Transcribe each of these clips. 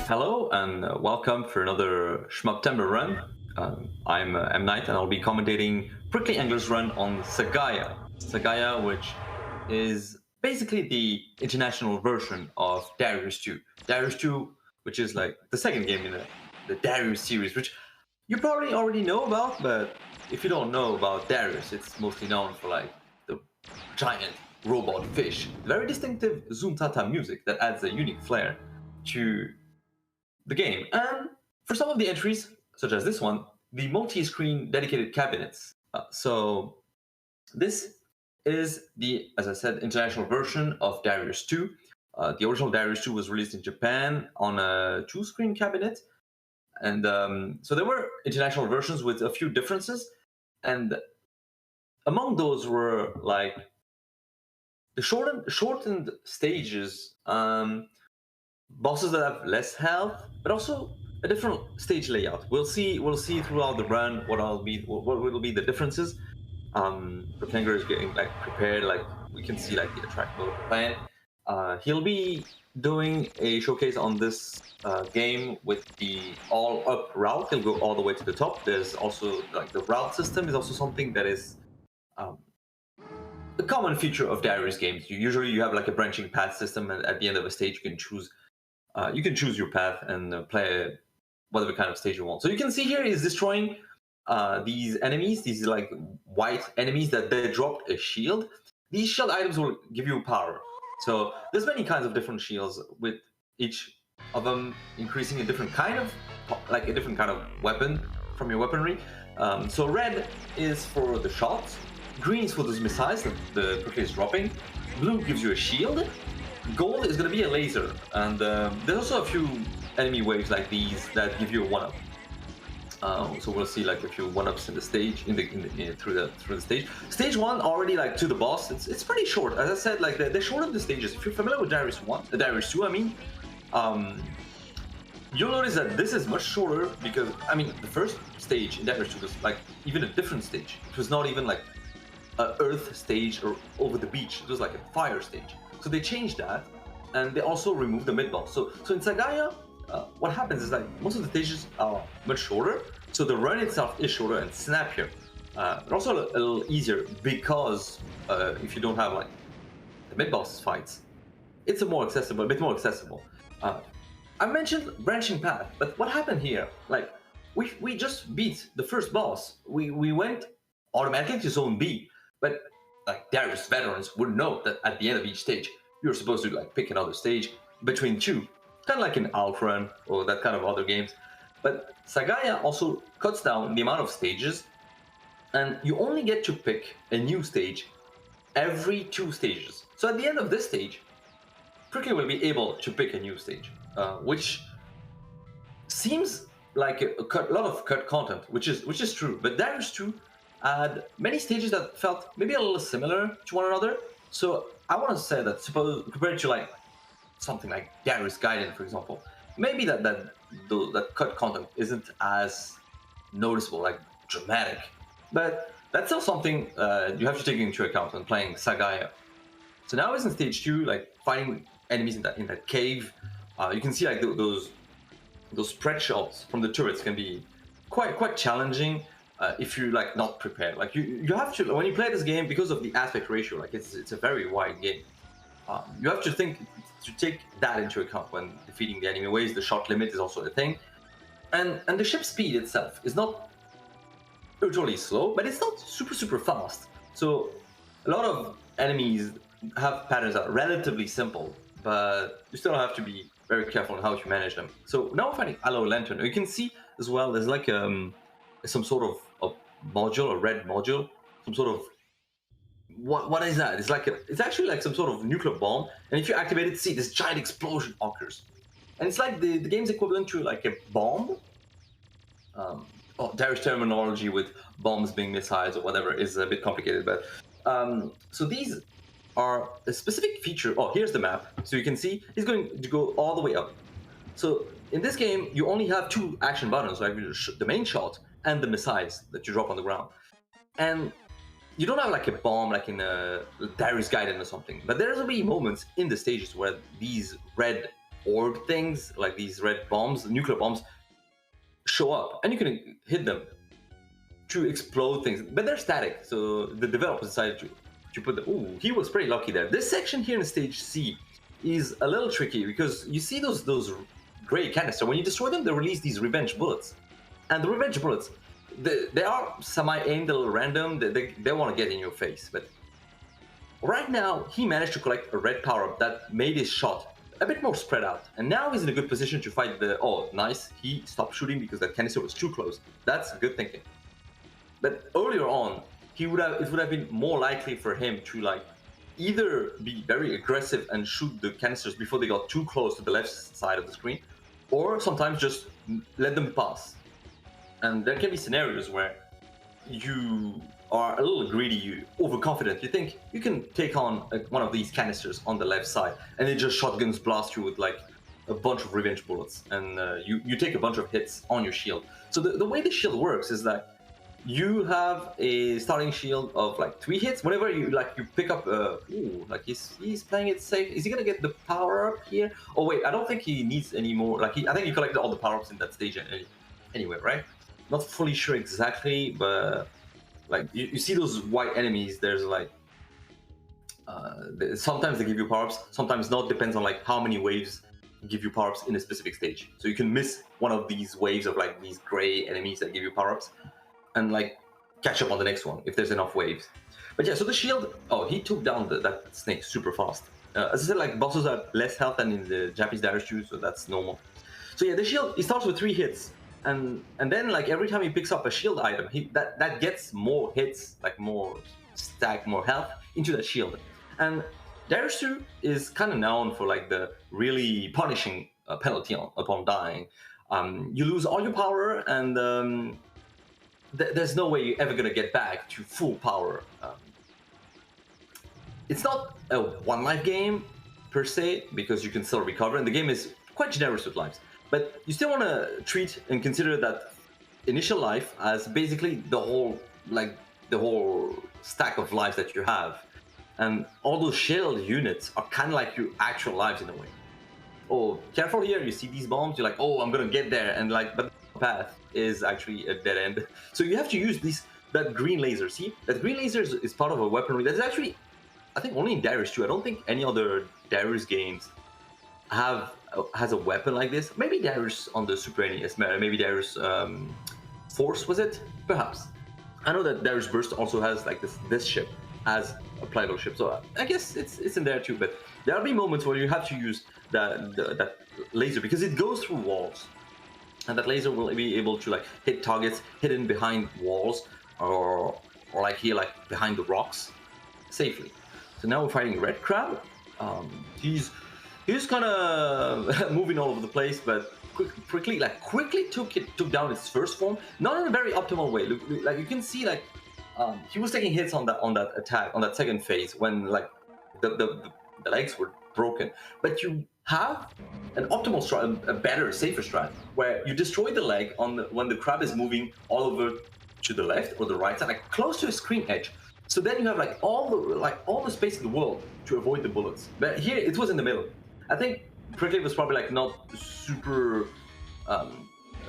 Hello and welcome for another Shmuptember run. I'm M Knight and I'll be commentating PricklyAngler's run on Sagaia. Sagaia, which is basically the international version of Darius 2. Darius 2, which is like the second game in the Darius series, which you probably already know about, but if you don't know about Darius, it's mostly known for like the giant robot fish, very distinctive Zoom Tata music that adds a unique flair to the game. And for some of the entries, such as this one, the multi-screen dedicated cabinets. So this is the, as I said, international version of Darius 2. The original Darius 2 was released in Japan on a 2-screen cabinet. And so there were international versions with a few differences. And among those were like the shortened stages, bosses that have less health, but also a different stage layout. We'll see throughout the run what will be the differences. PricklyAngler is getting like prepared, like we can see like the attract mode plan. He'll be doing a showcase on this game with the all up route. He'll go all the way to the top. There's also like the route system is also something that is a common feature of Darius games. Usually you have like a branching path system, and at the end of a stage you can choose your path and play whatever kind of stage you want. So you can see here is destroying these enemies, these like white enemies that they dropped a shield. These shield items will give you power. So there's many kinds of different shields, with each of them increasing a different kind of weapon from your weaponry. So red is for the shots, green is for those missiles that the Prickly is dropping, blue gives you a shield, gold is going to be a laser, and there's also a few enemy waves like these that give you a 1-up. So we'll see like a few 1-ups in the stage, through the stage. Stage 1 already like to the boss. It's pretty short, as I said. Like they're short of the stages. If you're familiar with Darius 2, I mean, you'll notice that this is much shorter because I mean the first stage in Darius 2 was like even a different stage. It was not even like an earth stage or over the beach. It was like a fire stage. So they changed that, and they also removed the mid-boss. So in Sagaia, what happens is like most of the stages are much shorter, so the run itself is shorter and snappier, but also a little easier because if you don't have like the mid-boss fights, it's a bit more accessible. I mentioned branching path, but what happened here? Like we just beat the first boss. We went automatically to zone B, but like Darius veterans would know that at the end of each stage, you're supposed to like pick another stage between two, kind of like in Outrun or that kind of other games. But Sagaia also cuts down the amount of stages, and you only get to pick a new stage every 2 stages. So at the end of this stage, Prickly will be able to pick a new stage, which seems like a lot of cut content, which is true. But Darius 2 had many stages that felt maybe a little similar to one another. So I want to say that compared to like something like Darius Gaiden, for example, maybe that cut content isn't as noticeable, like dramatic, but that's still something you have to take into account when playing Sagaia. So now it's in stage 2, like fighting enemies in that cave. You can see like those spread shots from the turrets can be quite challenging. If you're like not prepared, like you have to, when you play this game, because of the aspect ratio, like it's a very wide game. You have to take that into account when defeating the enemy waves. The shot limit is also a thing, and the ship speed itself is not totally slow, but it's not super fast. So a lot of enemies have patterns that are relatively simple, but you still have to be very careful on how to manage them. So now we're fighting Aloe Lantern. You can see as well there's like some sort of a module, a red module, some sort of what is that? It's actually like some sort of nuclear bomb, and if you activate it, see this giant explosion occurs, and it's like the game's equivalent to like a bomb. Darius terminology with bombs being missiles or whatever is a bit complicated, but so these are a specific feature. Oh, here's the map, so you can see he's going to go all the way up. So in this game, you only have 2 action buttons, like the main shot and the missiles that you drop on the ground. And you don't have like a bomb like in a Darius Gaiden or something, but there's will be moments in the stages where these red orb things, like these red bombs, nuclear bombs, show up, and you can hit them to explode things, but they're static. So the developers decided to put them. Ooh, he was pretty lucky there. This section here in stage C is a little tricky because you see those gray canister. When you destroy them, they release these revenge bullets, and the revenge bullets, they are semi-aimed, a little random. They want to get in your face, but right now he managed to collect a red power-up that made his shot a bit more spread out, and now he's in a good position to fight the. Oh, nice! He stopped shooting because that canister was too close. That's good thinking. But earlier on, it would have been more likely for him to like either be very aggressive and shoot the canisters before they got too close to the left side of the screen, or sometimes just let them pass. And there can be scenarios where you are a little greedy, you overconfident, you think you can take on one of these canisters on the left side, and it just shotguns blast you with like a bunch of revenge bullets, and you take a bunch of hits on your shield. So the way the shield works is that you have a starting shield of like 3 hits. Whenever you pick up ooh, like he's playing it safe. Is he gonna get the power up here? Oh wait, I don't think he needs any more. Like I think he collected all the power-ups in that stage anyway, right? Not fully sure exactly, but like you see those white enemies, there's like sometimes they give you power-ups, sometimes not, depends on like how many waves give you power-ups in a specific stage. So you can miss one of these waves of like these gray enemies that give you power-ups and like catch up on the next one if there's enough waves. But yeah, so the shield, oh, he took down that snake super fast. As I said, like bosses are less health than in the Japanese Darius 2, so that's normal. So yeah, the shield, he starts with 3 hits, and then like every time he picks up a shield item, that gets more hits, like more stack, more health into that shield. And Darius 2 is kind of known for like the really punishing penalty upon dying. You lose all your power, and there's no way you're ever gonna get back to full power. It's not a one life game per se, because you can still recover, and the game is quite generous with lives. But you still want to treat and consider that initial life as basically the whole stack of lives that you have, and all those shield units are kind of like your actual lives in a way. Oh, careful here! You see these bombs, you're like, oh, I'm gonna get there, and like, but the path is actually a dead end. So you have to use that green laser. See, that green laser is part of a weaponry that's actually, I think, only in Darius 2. I don't think any other Darius games has a weapon like this. Maybe Darius on the Super NES, maybe Darius Force, was it? Perhaps. I know that Darius Burst also has like this ship as a playable ship, so I guess it's in there too. But there'll be moments where you have to use that laser because it goes through walls, and that laser will be able to like hit targets hidden behind walls or like here, like behind the rocks, safely. So now we're fighting Red Crab. He's kind of moving all over the place, but quickly took down its first form, not in a very optimal way. Look, like you can see, like he was taking hits on that attack, on that second phase when like the legs were broken. But you have an optimal strat, a better, safer strat, where you destroy the leg when the crab is moving all over to the left or the right side, like close to a screen edge. So then you have like all the space in the world to avoid the bullets. But here it was in the middle. I think Prickly was probably like not super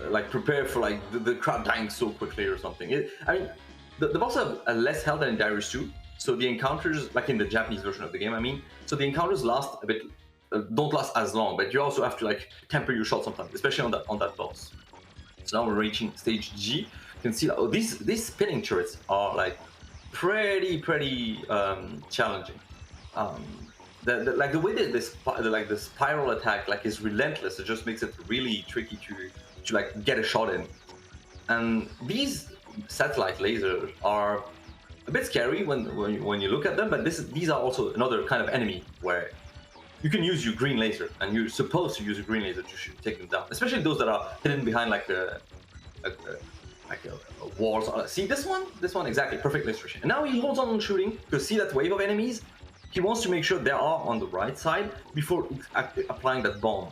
like prepared for like the crowd dying so quickly or something. I mean, the boss have a less health than in Darius 2, so the encounters, like in the Japanese version of the game, I mean, so the encounters last a bit, don't last as long, but you also have to like temper your shot sometimes, especially on that boss. So now we're reaching stage G. You can see these spinning turrets are like pretty challenging. The way that the spiral attack like is relentless, it just makes it really tricky to like get a shot in. And these satellite lasers are a bit scary when you look at them, but these are also another kind of enemy where you can use your green laser, and you're supposed to use your green laser to take them down, especially those that are hidden behind like a walls. See this one exactly, perfect illustration. And now he holds on shooting to see that wave of enemies. He wants to make sure they are on the right side before applying that bomb,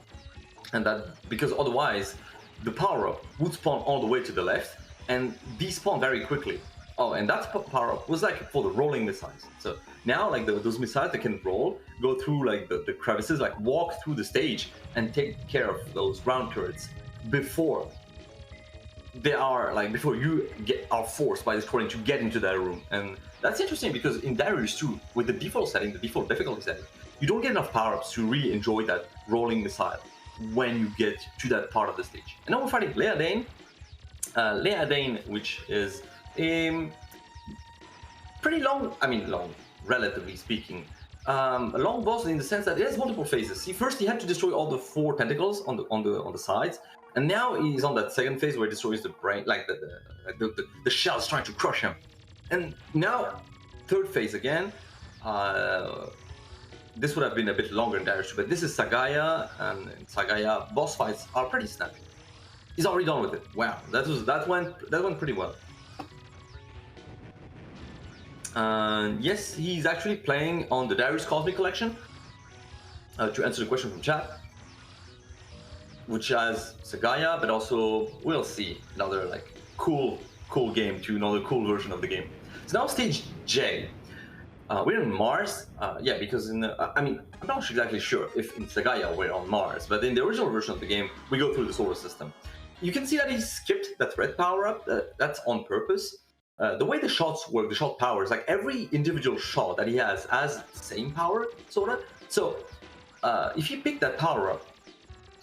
and that because otherwise the power-up would spawn all the way to the left and despawn very quickly. Oh, and that power up was like for the rolling missiles. So now, like those missiles that can roll, go through like the crevices, like walk through the stage and take care of those ground turrets before they are like before you are forced by the scoring to get into that room. And that's interesting because in Darius 2, with the default setting, the default difficulty setting, you don't get enough power-ups to really enjoy that rolling missile when you get to that part of the stage. And now we're fighting Leadane. Leadane, which is a pretty long, I mean long, relatively speaking, a long boss in the sense that it has multiple phases. See, first he had to destroy all the 4 tentacles on the sides, and now he's on that second phase where he destroys the brain, like the shell's trying to crush him. And now, third phase again. This would have been a bit longer in Darius 2, but this is Sagaia, and in Sagaia boss fights are pretty snappy. He's already done with it. Wow, that went pretty well. Yes, he's actually playing on the Darius Cosmic Collection. To answer the question from chat, which has Sagaia, but also we'll see another like cool game to another cool version of the game. So now stage J. We're in Mars, yeah, because in I mean, I'm not exactly sure if in Sagaia we're on Mars, but in the original version of the game, we go through the solar system. You can see that he skipped that red power-up, that's on purpose. The way the shots work, the shot powers, like every individual shot that he has the same power, sort of. So, if you pick that power-up,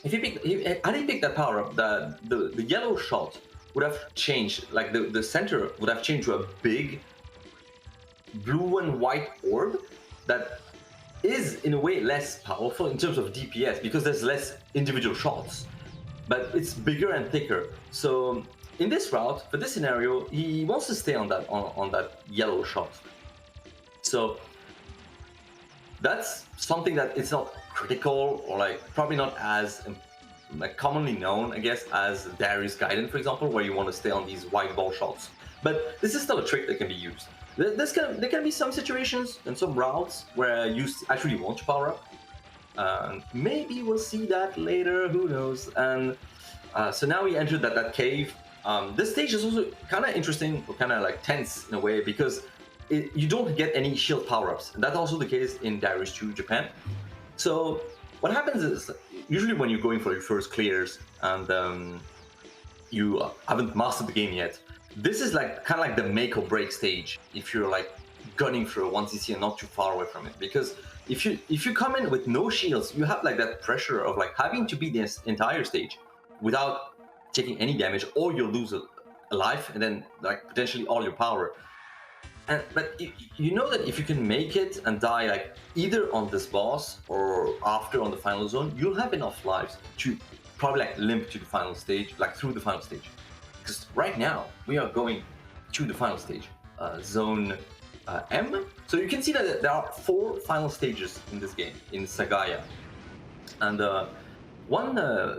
had he picked that power-up, the yellow shot would have changed, like the center would have changed to a big blue and white orb that is in a way less powerful in terms of DPS because there's less individual shots, but it's bigger and thicker. So in this route, for this scenario, he wants to stay on that yellow shot. So that's something that it's not critical or like probably not as like commonly known, I guess, as Darius Gaiden, for example, where you want to stay on these white ball shots. But this is still a trick that can be used. There can be some situations and some routes where you actually want to power up. Maybe we'll see that later, who knows. And so now we entered that cave. This stage is also kind of interesting, or kind of like tense in a way, because you don't get any shield power-ups. And that's also the case in Darius 2 Japan. So what happens is, usually when you're going for your first clears and you haven't mastered the game yet, this is like kind of like the make or break stage if you're like gunning for a 1cc and not too far away from it. Because if you come in with no shields, you have like that pressure of like having to beat this entire stage without taking any damage, or you'll lose a life and then like potentially all your power. But you know that if you can make it and die like either on this boss or after on the final zone, you'll have enough lives to probably like limp to the final stage, like through the final stage. Because right now we are going to the final stage, zone M. So you can see that there are 4 final stages in this game in Sagaia. And one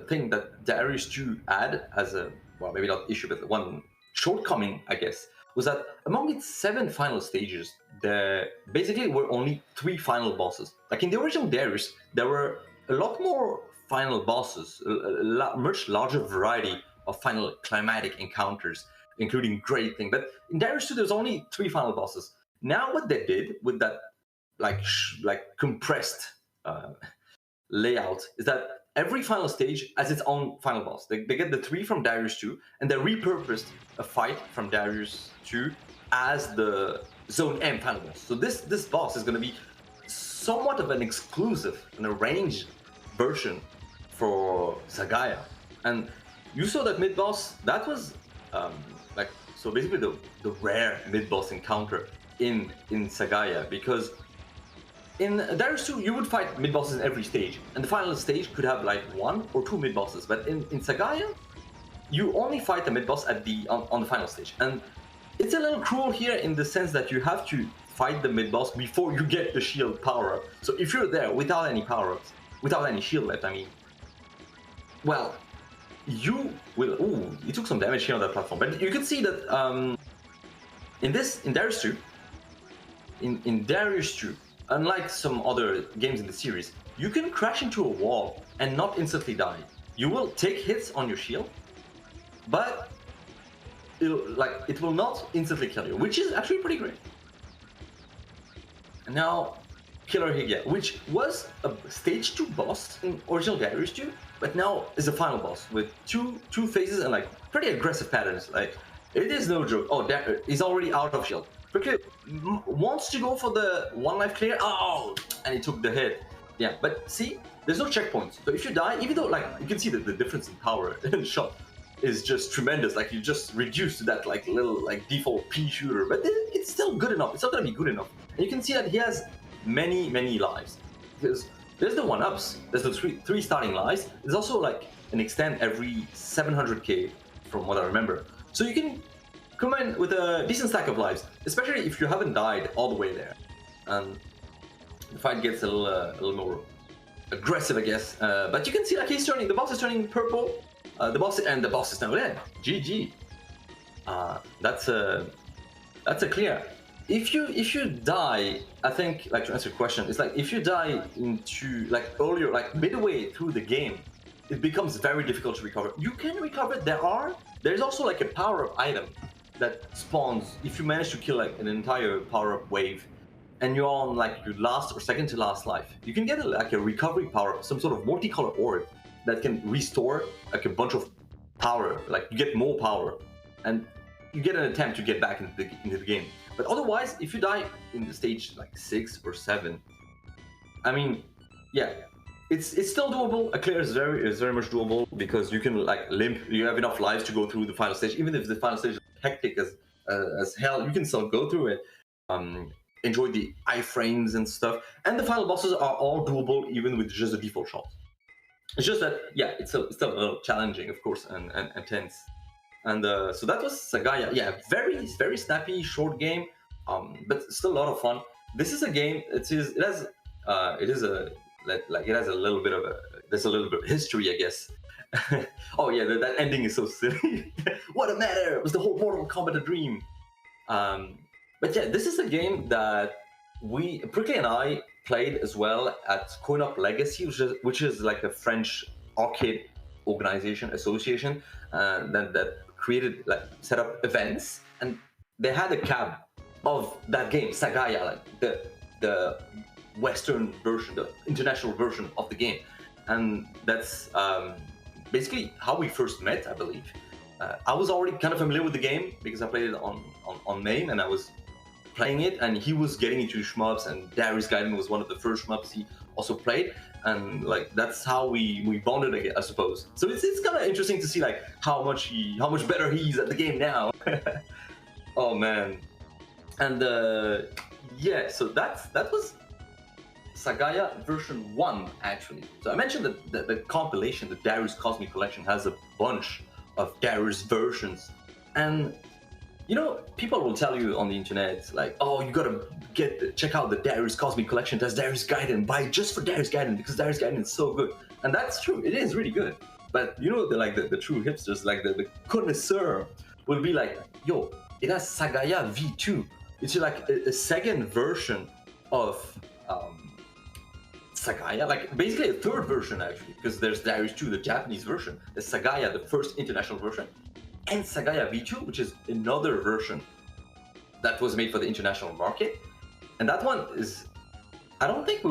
thing that Darius 2 added as a, well, maybe not issue, but one shortcoming, I guess, was that among its 7 final stages, there basically were only 3 final bosses. Like in the original Darius, there were a lot more final bosses, a much larger variety of final climatic encounters, including great things. But in Darius 2, there's only 3 final bosses. Now what they did with that like compressed layout is that every final stage has its own final boss. They get the 3 from Darius 2, and they repurposed a fight from Darius 2 as the Zone M final boss. So this boss is going to be somewhat of an exclusive, an arranged version for Sagaia. And you saw that mid-boss, that was so basically the rare mid-boss encounter in Sagaia, because in Darius 2 you would fight mid-bosses in every stage, and the final stage could have like 1 or 2 mid-bosses, but in Sagaia you only fight the mid-boss at on the final stage. And it's a little cruel here in the sense that you have to fight the mid-boss before you get the shield power-up. So if you're there without any power-ups, without any shield left, I mean, well, you will. Ooh, you took some damage here on that platform. But you can see that in Darius 2, in Darius 2, unlike some other games in the series, you can crash into a wall and not instantly die. You will take hits on your shield, but it will not instantly kill you, which is actually pretty great. And now, Killer Higia, which was a stage 2 boss in original Darius 2, but now is a final boss with two phases and like pretty aggressive patterns. Like, it is no joke. Oh, he's already out of shield. Prickly wants to go for the 1 life clear. Oh, and he took the hit. Yeah, but see, there's no checkpoints. So if you die, even though like you can see that the difference in power and shot is just tremendous. Like you just reduce to that like little like default P shooter, but it's still good enough. It's still gonna be good enough. And you can see that he has many lives. Because there's the 1-ups, there's the three starting lives. There's also like an extend every 700k from what I remember. So you can come in with a decent stack of lives, especially if you haven't died all the way there. And the fight gets a little more aggressive, I guess. But you can see like he's turning, the boss is turning purple. The boss is now dead. GG. That's a clear. If you die, I think, like, to answer your question, it's like if you die into like earlier, like midway through the game, it becomes very difficult to recover. You can recover. There's also like a power-up item that spawns if you manage to kill like an entire power-up wave, and you're on like your last or second to last life. You can get like a recovery power-up, some sort of multicolored orb that can restore like a bunch of power. Like you get more power, and you get an attempt to get back into the game. But otherwise, if you die in the stage like 6 or 7, I mean, yeah, it's still doable. A clear is very much doable because you can like limp. You have enough lives to go through the final stage, even if the final stage is hectic as hell. You can still go through it. Enjoy the iframes and stuff, and the final bosses are all doable even with just a default shot. It's just that, yeah, it's still a little challenging, of course, and intense. And so that was Sagaia. Yeah, very snappy, short game, but still a lot of fun. This is a game. It has a little bit of there's a little bit of history, I guess. Oh yeah, that ending is so silly. What a matter! Was the whole Mortal Kombat a dream? But yeah, this is a game that Prickly and I played as well at Coin-Op Legacy, which is like a French arcade organization association that created, like, set up events, and they had a cab of that game, Sagaia, like the Western version, the international version of the game, and that's basically how we first met, I believe. I was already kind of familiar with the game because I played it on MAME, and I was playing it, and he was getting into Shmups, and Darius Gaiden was one of the first Shmups he also played, and like that's how we bonded, I suppose. So it's kind of interesting to see like how much better he's at the game now. Oh man. And yeah, so that was Sagaia version 1 actually. So I mentioned that the compilation, the Darius Cosmic Collection, has a bunch of Darius versions, and you know, people will tell you on the internet, like, oh, you gotta check out the Darius Cosmic Collection. There's Darius Gaiden. Buy it just for Darius Gaiden because Darius Gaiden is so good. And that's true. It is really good. But you know, the true hipsters, like the connoisseur, will be like, yo, it has Sagaia V2. It's like a second version of Sagaia, like basically a third version actually, because there's Darius 2, the Japanese version. There's Sagaia, the first international version, and Sagaia V2, which is another version that was made for the international market. And that one is, I don't think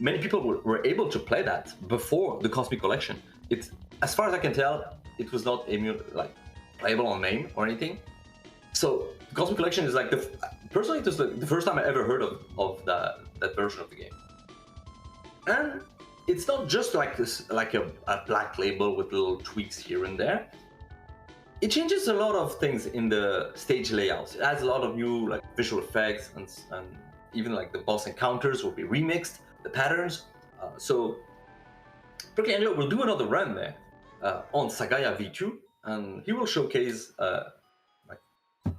many people were able to play that before the Cosmic Collection. It's, as far as I can tell, it was not playable on MAME or anything. So the Cosmic Collection is like personally, it was the first time I ever heard of that version of the game. And it's not just like this, like a black label with little tweaks here and there. It changes a lot of things in the stage layouts. It adds a lot of new like visual effects, and even like the boss encounters will be remixed, the patterns. So PricklyAngler will do another run there on Sagaia V2, and he will showcase like a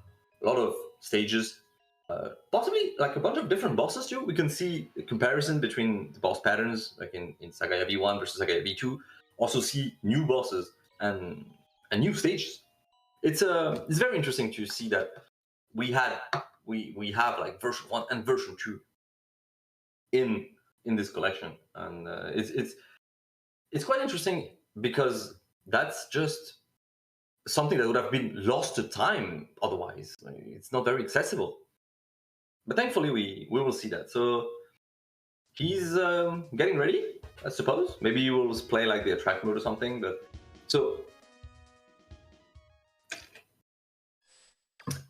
lot of stages, possibly like a bunch of different bosses too. We can see a comparison between the boss patterns, like in Sagaia V1 versus Sagaia V2. Also see new bosses and new stages. It's very interesting to see that we have like version 1 and version 2 in this collection, and it's quite interesting because that's just something that would have been lost to time otherwise. It's not very accessible. But thankfully, we will see that. So he's getting ready, I suppose. Maybe he will play like the attract mode or something. But so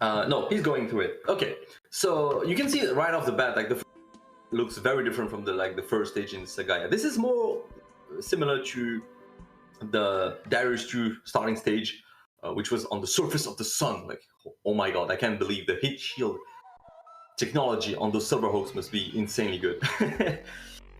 no, he's going through it. Okay, so you can see right off the bat, like the looks very different from the first stage in Sagaia. This is more similar to the Darius 2 starting stage, which was on the surface of the sun. Like, oh my god, I can't believe the heat shield technology on those Silverhawks must be insanely good.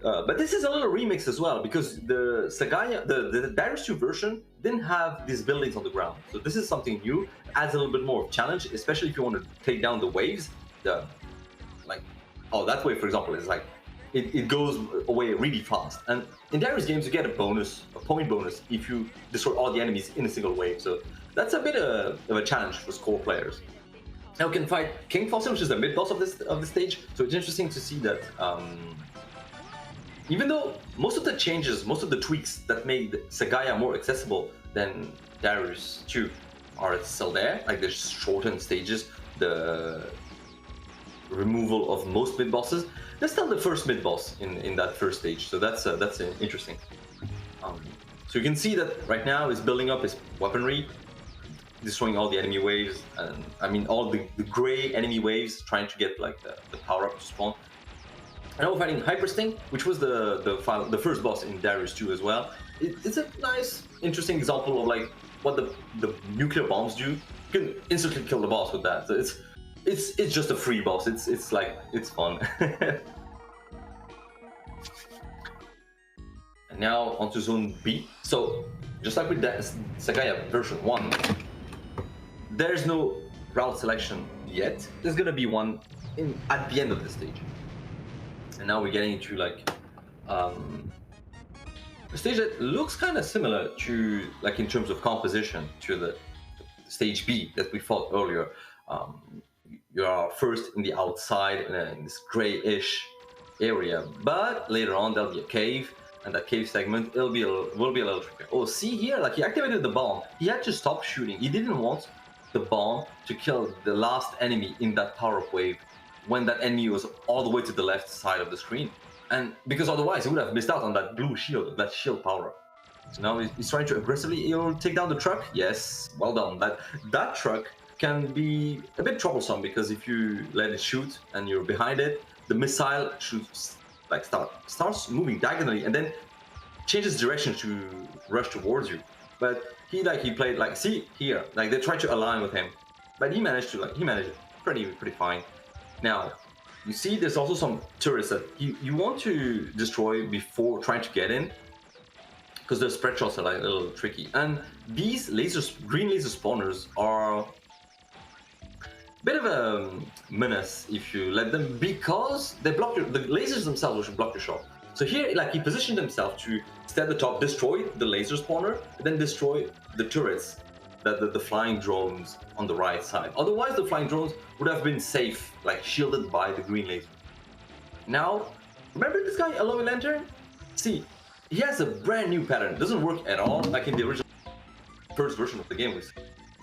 But this is a little remix as well, because the Sagaia, the Darius 2 version didn't have these buildings on the ground. So this is something new, adds a little bit more challenge, especially if you want to take down the waves. Oh, that wave, for example, is like, it goes away really fast. And in Darius games, you get a point bonus, if you destroy all the enemies in a single wave. So that's a bit of a challenge for score players. Now we can fight King Fossil, which is the mid boss of this stage. So it's interesting to see that even though most of the changes, most of the tweaks that made Sagaia more accessible than Darius 2 are still there, like the shortened stages, the removal of most mid bosses. There's still the first mid boss in that first stage, so that's interesting. So you can see that right now he's building up his weaponry, destroying all the enemy waves, and I mean all the gray enemy waves, trying to get like the power up to spawn. And now we're fighting Hypersting, which was the first boss in Darius 2 as well. It's a nice, interesting example of like what the nuclear bombs do. You can instantly kill the boss with that. So it's just a free boss. It's like, it's fun. And now onto Zone B. So just like with that Sagaia version 1, there's no route selection yet. There's gonna be one at the end of the stage. And now we're getting into like a stage that looks kind of similar to, like in terms of composition, to the stage B that we fought earlier. You are first in the outside in this grayish area, but later on there'll be a cave, and that cave segment will be a little trickier. Oh, see here, like he activated the bomb. He had to stop shooting. He didn't want the bomb to kill the last enemy in that power-up wave when that enemy was all the way to the left side of the screen, and because otherwise he would have missed out on that blue shield, that shield power-up. So now he's trying to aggressively, take down the truck. Yes, well done. That truck can be a bit troublesome, because if you let it shoot and you're behind it, the missile shoots like starts moving diagonally and then changes direction to rush towards you. But he played like, see here, like they tried to align with him, but he managed it pretty fine. Now you see there's also some turrets that you want to destroy before trying to get in, because the spread shots are like a little tricky. And these green laser spawners are bit of a menace if you let them, because they block the lasers themselves will block your shot. So here, like, he positioned himself to stay at the top, destroy the laser spawner, then destroy the turrets, the flying drones on the right side. Otherwise, the flying drones would have been safe, like shielded by the green laser. Now, remember this guy, Aloe Lantern? See, he has a brand new pattern. It doesn't work at all like in the original first version of the game.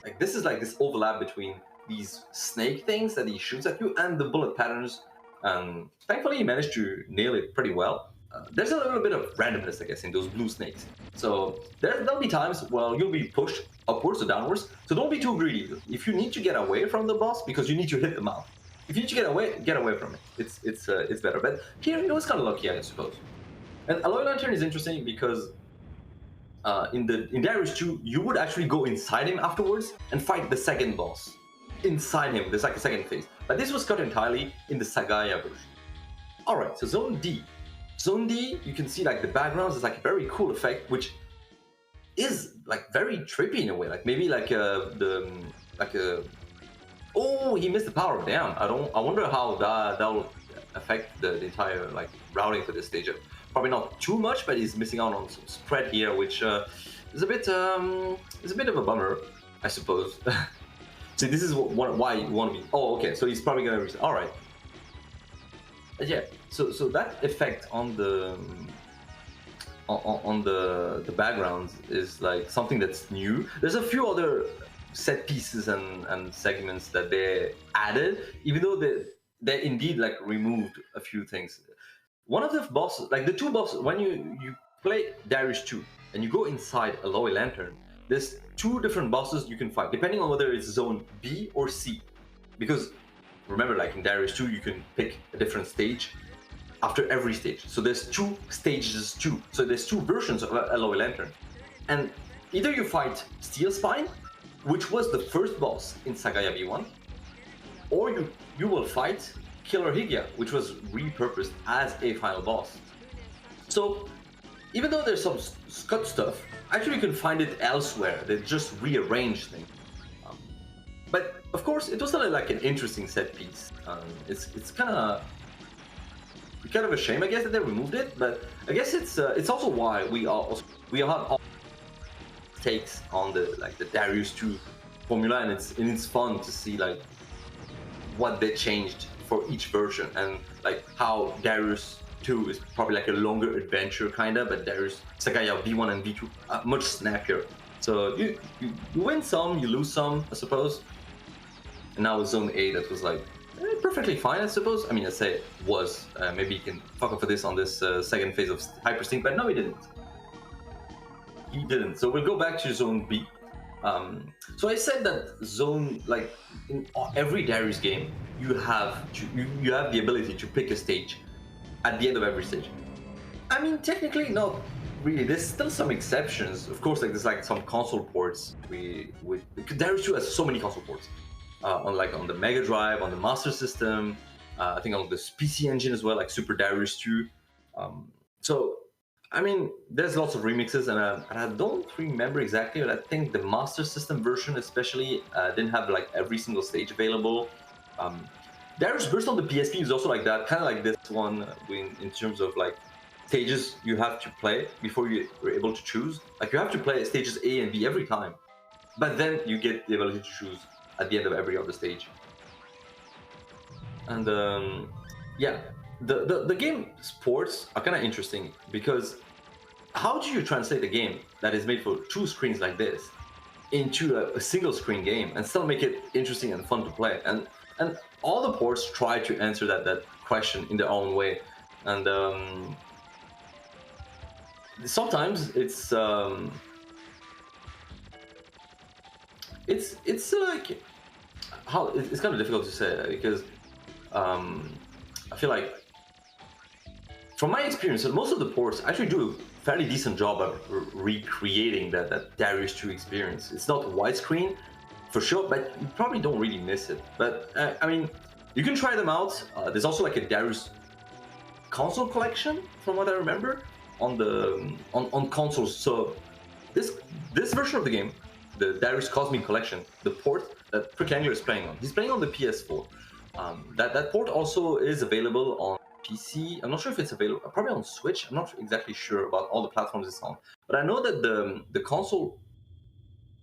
Like, this is like this overlap between these snake things that he shoots at you and the bullet patterns, and thankfully he managed to nail it pretty well. There's a little bit of randomness, I guess, in those blue snakes, so there'll be times where you'll be pushed upwards or downwards, so don't be too greedy. If you need to get away from the boss because you need to hit them out, if you need to get away from it. It's better. But here it was kind of lucky, I suppose. And Aloe Lantern is interesting because in Darius 2 you would actually go inside him afterwards and fight the second boss inside him. There's like a second phase, but this was cut entirely in the Sagaia version. All right, so Zone D, you can see like the backgrounds is like a very cool effect, which is like very trippy in a way. Like maybe like oh, he missed the power down. I wonder how that will affect the entire like routing for this stage. Probably not too much, but he's missing out on some spread here, which is a bit of a bummer, I suppose. See, this is why you want to be. Oh, okay. So he's probably gonna. All right. But yeah. So that effect on on the backgrounds is like something that's new. There's a few other set pieces and segments that they added, even though they indeed like removed a few things. One of the bosses, like the two bosses, when you play Darius 2 and you go inside a Aloy Lantern, there's two different bosses you can fight depending on whether it's zone B or C. Because remember, like in Darius 2, you can pick a different stage after every stage. So there's two stages too. So there's two versions of Aloy Lantern. And either you fight Steel Spine, which was the first boss in Sagaia V1, or you will fight Killer Hygia, which was repurposed as a final boss. So even though there's some cut stuff, actually you can find it elsewhere. They just rearranged things. But of course, it was still like an interesting set piece. It's kind of a shame, I guess, that they removed it. But I guess it's also why we have all takes on the Darius 2 formula, and it's fun to see like what they changed for each version, and like how Darius 2 is probably like a longer adventure kinda, but Darius Sagaia V1 and V2 are much snappier. So you win some, you lose some, I suppose. And now with Zone A, that was like perfectly fine, I suppose. I mean, I'd say it was. Maybe you can fuck up for this on this second phase of Hypersync, but no, he didn't. He didn't. So we'll go back to Zone B. So I said that Zone, like in every Darius game, you have the ability to pick a stage at the end of every stage. I mean, technically, not really. There's still some exceptions. Of course, like there's like some console ports. Darius 2 has so many console ports. On the Mega Drive, on the Master System, I think on the PC Engine as well, like Super Darius 2. So, I mean, there's lots of remixes, and I don't remember exactly, but I think the Master System version especially didn't have like every single stage available. Darius Burst on the PSP is also like that, kind of like this one in terms of like stages you have to play before you're able to choose. Like you have to play stages A and B every time, but then you get the ability to choose at the end of every other stage. And yeah, the game sports are kind of interesting, because how do you translate a game that is made for two screens like this into a single screen game and still make it interesting and fun to play? And all the ports try to answer that question in their own way. And sometimes it's like how it's kind of difficult to say, because I feel like from my experience, most of the ports actually do a fairly decent job of recreating that Darius 2 experience. It's not widescreen for sure, but you probably don't really miss it. But I mean, you can try them out. There's also like a Darius console collection, from what I remember, on consoles. So this version of the game, the Darius Cosmic Collection, the port that PricklyAngler is playing on, he's playing on the PS4. That port also is available on PC. I'm not sure if it's available, probably on Switch. I'm not exactly sure about all the platforms it's on, but I know that the console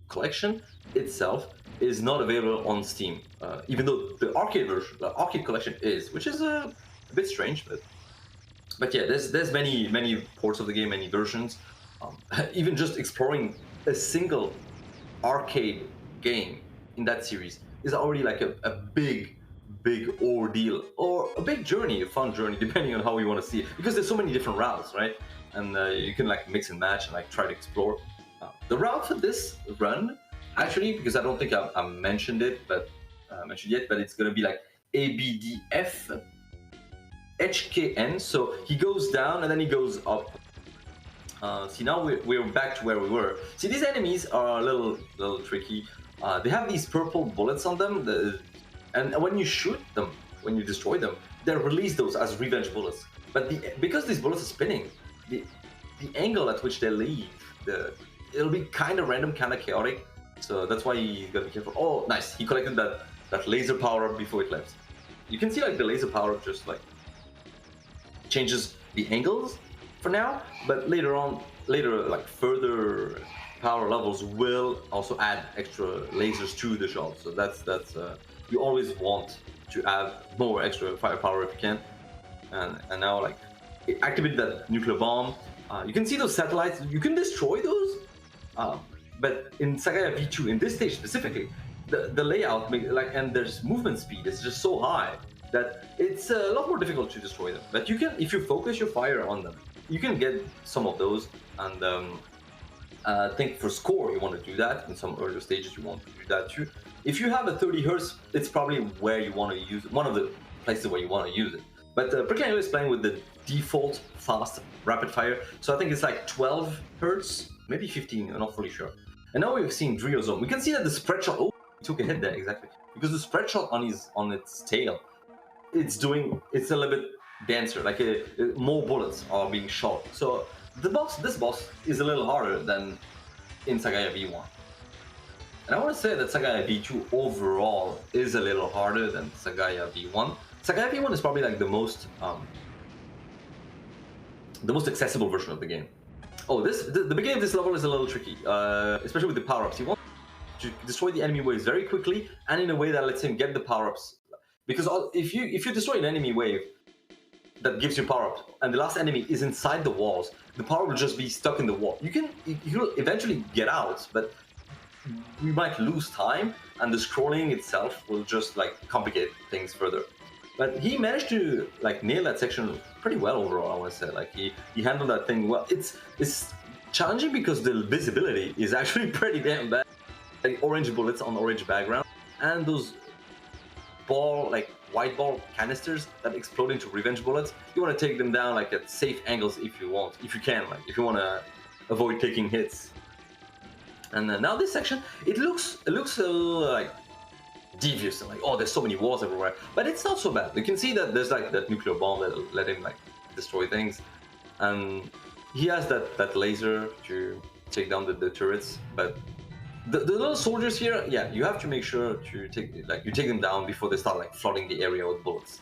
collection itself is not available on Steam, even though the arcade version, the arcade collection is, which is a bit strange, but yeah, there's many ports of the game, many versions. Even just exploring a single arcade game in that series is already like a big ordeal, or a big journey, a fun journey, depending on how you want to see it, because there's so many different routes, right? And you can like mix and match and like try to explore. The route for this run, actually, because I don't think I mentioned it, but it's gonna be like ABDF HKN. So he goes down and then he goes up. See, now we're back to where we were. See, these enemies are a little tricky. They have these purple bullets on them, and when you shoot them, when you destroy them, they release those as revenge bullets. But because these bullets are spinning, the angle at which they leave, it'll be kind of random, kind of chaotic. So that's why you gotta be careful. Oh, nice! He collected that laser power-up before it left. You can see like the laser power-up just like changes the angles for now, but later like further power levels will also add extra lasers to the shot. So that's you always want to add more extra firepower if you can. And now like it activated that nuclear bomb. You can see those satellites. You can destroy those, but in Sagaia V2, in this stage specifically, the layout and there's movement speed is just so high that it's a lot more difficult to destroy them. But you can, if you focus your fire on them, you can get some of those. And I think for score you want to do that. In some earlier stages you want to do that too. If you have a 30 Hz, it's probably where you want to use it, one of the places where you want to use it. But PricklyAngler is playing with the default fast rapid fire, so I think it's like 12 Hz, maybe 15, I'm not fully sure. And now we've seen Drio Zone. We can see that the spread shot, oh, he took a hit there, exactly. Because the spread shot on its tail, it's a little bit denser, like more bullets are being shot. So this boss is a little harder than in Sagaia V1. And I want to say that Sagaia V2 overall is a little harder than Sagaia V1. Sagaia V1 is probably like the most accessible version of the game. Oh, the beginning of this level is a little tricky, especially with the power-ups. You want to destroy the enemy waves very quickly and in a way that lets him get the power-ups. Because if you destroy an enemy wave that gives you power-up and the last enemy is inside the walls, the power will just be stuck in the wall. You'll eventually get out, but we might lose time and the scrolling itself will just like complicate things further. But he managed to like nail that section pretty well overall, I want to say. Like he handled that thing well. It's challenging because the visibility is actually pretty damn bad. Like orange bullets on orange background and those white ball canisters that explode into revenge bullets. You want to take them down like at safe angles if you can, like if you want to avoid taking hits. And now this section, it looks a little like devious, like, oh, there's so many walls everywhere, but it's not so bad. You can see that there's like that nuclear bomb that'll let him like destroy things, and he has that laser to take down the turrets. But the little soldiers here, yeah, you have to make sure to take them down before they start like flooding the area with bullets.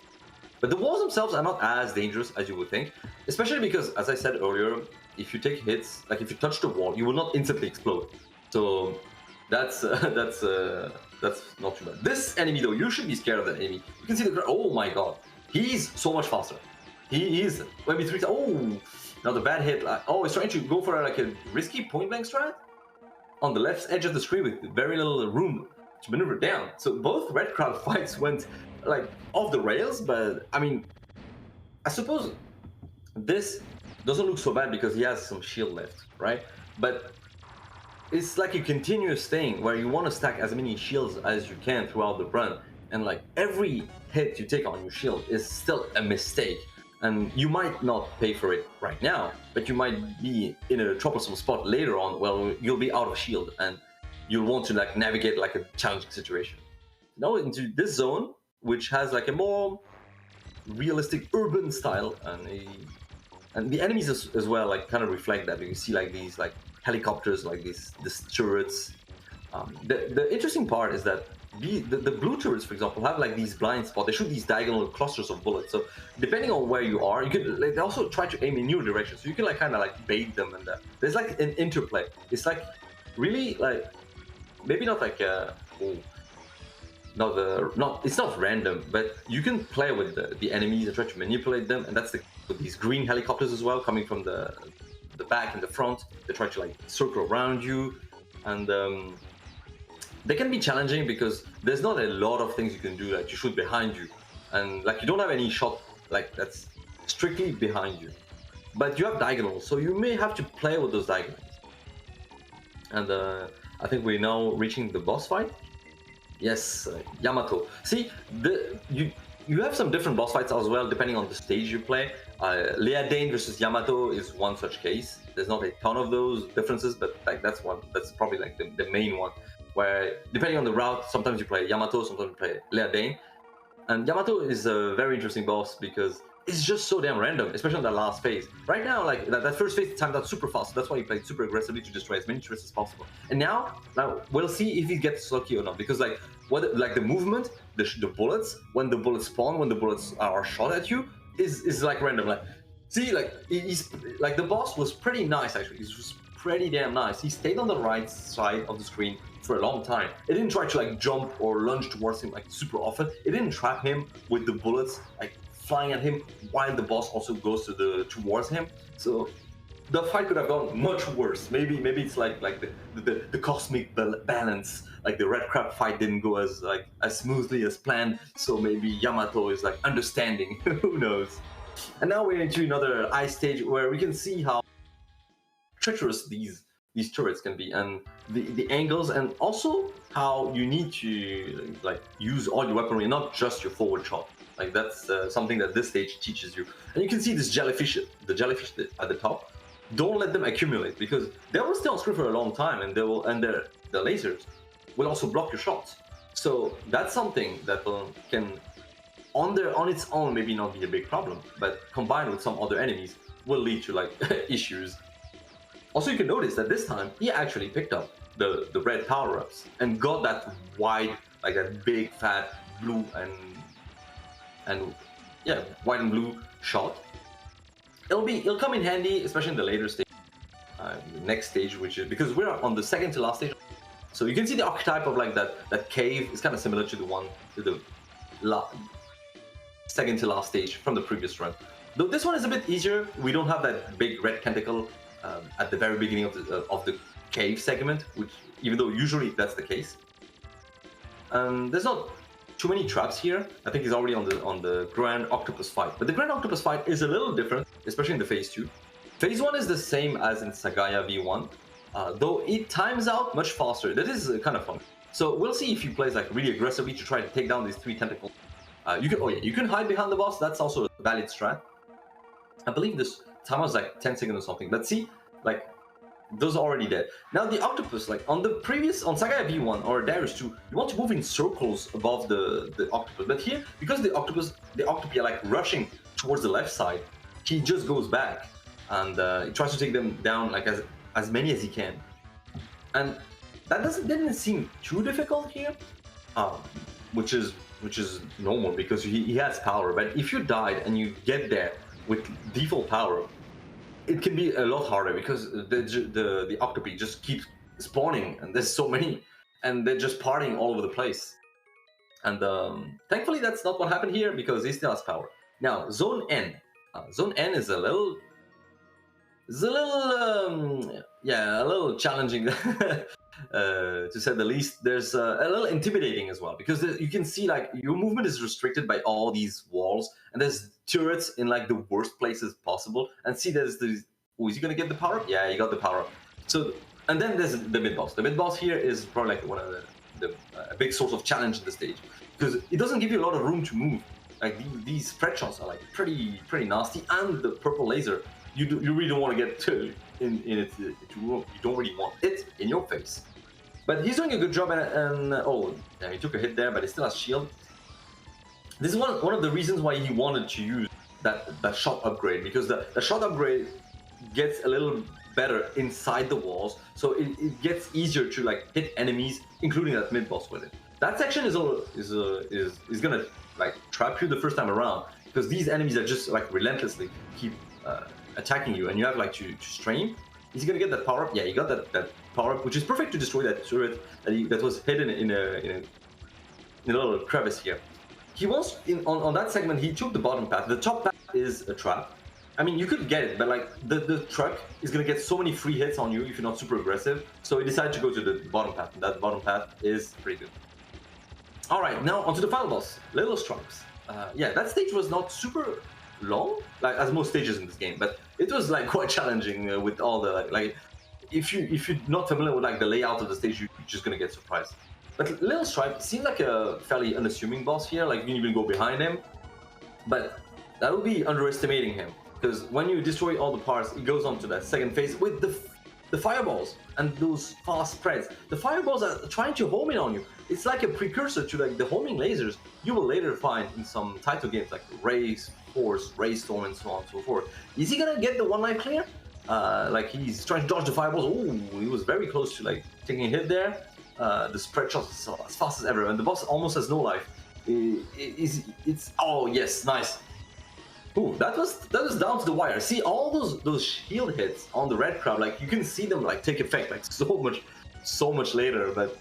But the walls themselves are not as dangerous as you would think, especially because, as I said earlier, if you take hits, like if you touch the wall, you will not instantly explode. So that's not too bad. This enemy though, you should be scared of that enemy. You can see the, oh my god, he's so much faster. He is maybe 3 times. Oh, now the bad hit. Oh, he's trying to go for like a risky point blank strat on the left edge of the screen with very little room to maneuver down. So both red crowd fights went like off the rails, but I mean, I suppose this doesn't look so bad because he has some shield left, right? But it's like a continuous thing where you want to stack as many shields as you can throughout the run, and like every hit you take on your shield is still a mistake, and you might not pay for it right now, but you might be in a troublesome spot later on. Well, you'll be out of shield and you'll want to like navigate like a challenging situation. Now into this zone, which has like a more realistic urban style, and the enemies as well like kind of reflect that. You see like these like helicopters, like these turrets. The interesting part is that the blue turrets, for example, have like these blind spots. They shoot these diagonal clusters of bullets. So depending on where you are, you can they also try to aim in your direction. So you can like kind of like bait them, and there's like an interplay. It's like really like maybe not like it's not random, but you can play with the enemies and try to manipulate them, and that's with these green helicopters as well coming from the back and the front. They try to like circle around you, and they can be challenging because there's not a lot of things you can do, like to shoot behind you, and like you don't have any shot like that's strictly behind you, but you have diagonals, so you may have to play with those diagonals. And I think we're now reaching the boss fight. Yes, Yamato. See, you have some different boss fights as well depending on the stage you play. Leadane versus Yamato is one such case. There's not a ton of those differences, but like that's probably like the main one, where depending on the route, sometimes you play Yamato, sometimes you play Leadane. And Yamato is a very interesting boss because it's just so damn random, especially on that last phase. Right now, like that first phase timed out super fast, so that's why he played super aggressively to destroy as many turrets as possible. And now we'll see if he gets lucky or not, because like the movement, the bullets, when the bullets spawn, when the bullets are shot at you, is like random. Like, see, like he's like the boss was pretty nice actually. He was pretty damn nice. He stayed on the right side of the screen for a long time. It didn't try to like jump or lunge towards him like super often. It didn't trap him with the bullets like flying at him while the boss also goes towards him. So the fight could have gone much worse. Maybe it's like the cosmic balance. Like the red crab fight didn't go as smoothly as planned. So maybe Yamato is like understanding. Who knows? And now we're into another ice stage where we can see how treacherous these turrets can be, and the angles, and also how you need to like use all your weaponry, not just your forward shot. Like that's something that this stage teaches you. And you can see this jellyfish, the jellyfish at the top. Don't let them accumulate, because they will stay on screen for a long time, and the lasers will also block your shots. So that's something that can on its own maybe not be a big problem, but combined with some other enemies will lead to like issues. Also, you can notice that this time he actually picked up the red power-ups and got that wide, like that big fat blue and yeah, white and blue shot. It'll come in handy, especially in the later stage, the next stage, which is because we're on the second to last stage. So you can see the archetype of like that cave is kind of similar to the second to last stage from the previous run. Though this one is a bit easier, we don't have that big red tentacle at the very beginning of the cave segment, which even though usually that's the case. There's not too many traps here. I think he's already on the Grand Octopus fight, but the Grand Octopus fight is a little different, especially in the Phase 2. Phase 1 is the same as in Sagaia V1, though it times out much faster. That is kind of fun. So we'll see if he plays like really aggressively to try to take down these 3 tentacles. You can hide behind the boss. That's also a valid strat. I believe this time was like 10 seconds or something, but see, like those are already dead. Now the octopus, like on Sagaia V1 or Darius 2, you want to move in circles above the octopus, but here, because the octopi are like rushing towards the left side, he just goes back and he tries to take them down like as many as he can, and that didn't seem too difficult here, which is normal because he has power. But if you died and you get there with default power, it can be a lot harder because the octopi just keep spawning, and there's so many, and they're just partying all over the place. And thankfully that's not what happened here, because he still has power. Now Zone N. Zone N is a little challenging to say the least. There's a little intimidating as well, because you can see like your movement is restricted by all these walls, and there's turrets in like the worst places possible. And see, there's is he gonna get the power up? Yeah, he got the power up. So, and then there's the mid boss. The mid boss here is probably like one of the big source of challenge in the stage, because it doesn't give you a lot of room to move. Like these spread shots are like pretty nasty, and the purple laser, you really don't want to get in it. You don't really want it in your face. But he's doing a good job, and oh, yeah, he took a hit there, but he still has shield. This is one of the reasons why he wanted to use that shot upgrade, because the shot upgrade gets a little better inside the walls, so it gets easier to like hit enemies, including that mid boss with it. That section is gonna like trap you the first time around, because these enemies are just like relentlessly keep attacking you, and you have like to strain. Is he gonna get that power up? Yeah, he got that power up, which is perfect to destroy that turret that was hidden in a little crevice here. He was on that segment. He took the bottom path. The top path is a trap. I mean, you could get it, but like the truck is gonna get so many free hits on you if you're not super aggressive. So he decided to go to the bottom path, and that bottom path is pretty good. All right, now onto the final boss, Little Stripes. Yeah, that stage was not super long, like as most stages in this game, but it was like quite challenging with all the like if you're not familiar with like the layout of the stage, you're just gonna get surprised. But Little Stripe seemed like a fairly unassuming boss here. Like you can even go behind him, but that would be underestimating him, because when you destroy all the parts, it goes on to that second phase with the fireballs and those fast spreads. The fireballs are trying to home in on you. It's like a precursor to like the homing lasers you will later find in some title games like Race, Force, Race Storm, and so on and so forth. Is he gonna get the one life clear? Like he's trying to dodge the fireballs. Oh, he was very close to like taking a hit there. The spread shot is as fast as ever, and the boss almost has no life. It's oh yes, nice. Ooh, that was down to the wire. See all those shield hits on the red crowd, like you can see them like take effect like so much later. But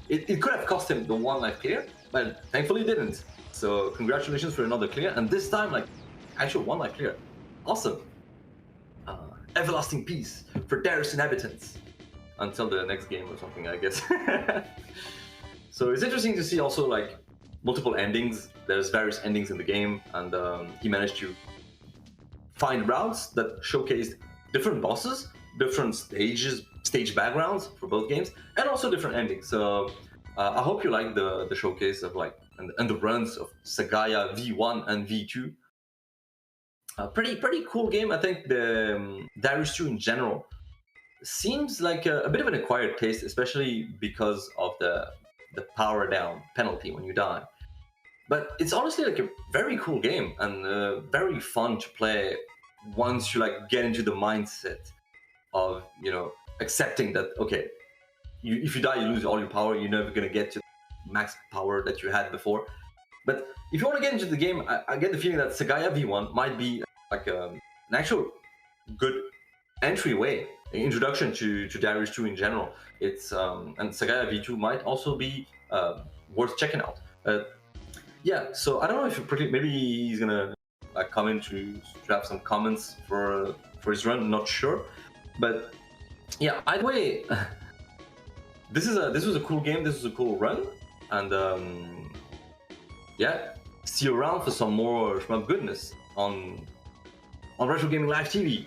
it could have cost him the one life clear, but thankfully it didn't. So congratulations for another clear, and this time like actual one life clear. Awesome. everlasting peace for Darius inhabitants until the next game or something, I guess. So it's interesting to see also like multiple endings. There's various endings in the game, and he managed to find routes that showcased different bosses, different stage backgrounds for both games, and also different endings. So I hope you like the showcase of like and the runs of Sagaia V1 and V2. Pretty cool game. I think the Darius 2 in general seems like a bit of an acquired taste, especially because of the power down penalty when you die. But it's honestly like a very cool game and very fun to play once you like get into the mindset of, you know, accepting that, okay, if you die, you lose all your power. You're never gonna get to max power that you had before. But if you want to get into the game, I get the feeling that Sagaia V1 might be like an actual good entryway, introduction to Darius 2 in general. It's and Sagaia V2 might also be worth checking out. Yeah, so I don't know if maybe he's gonna like come in to have some comments for his run. Not sure, but yeah. Either way, this was a cool game. This was a cool run, and yeah, see you around for some more Shmup goodness on Retro Gaming Live TV.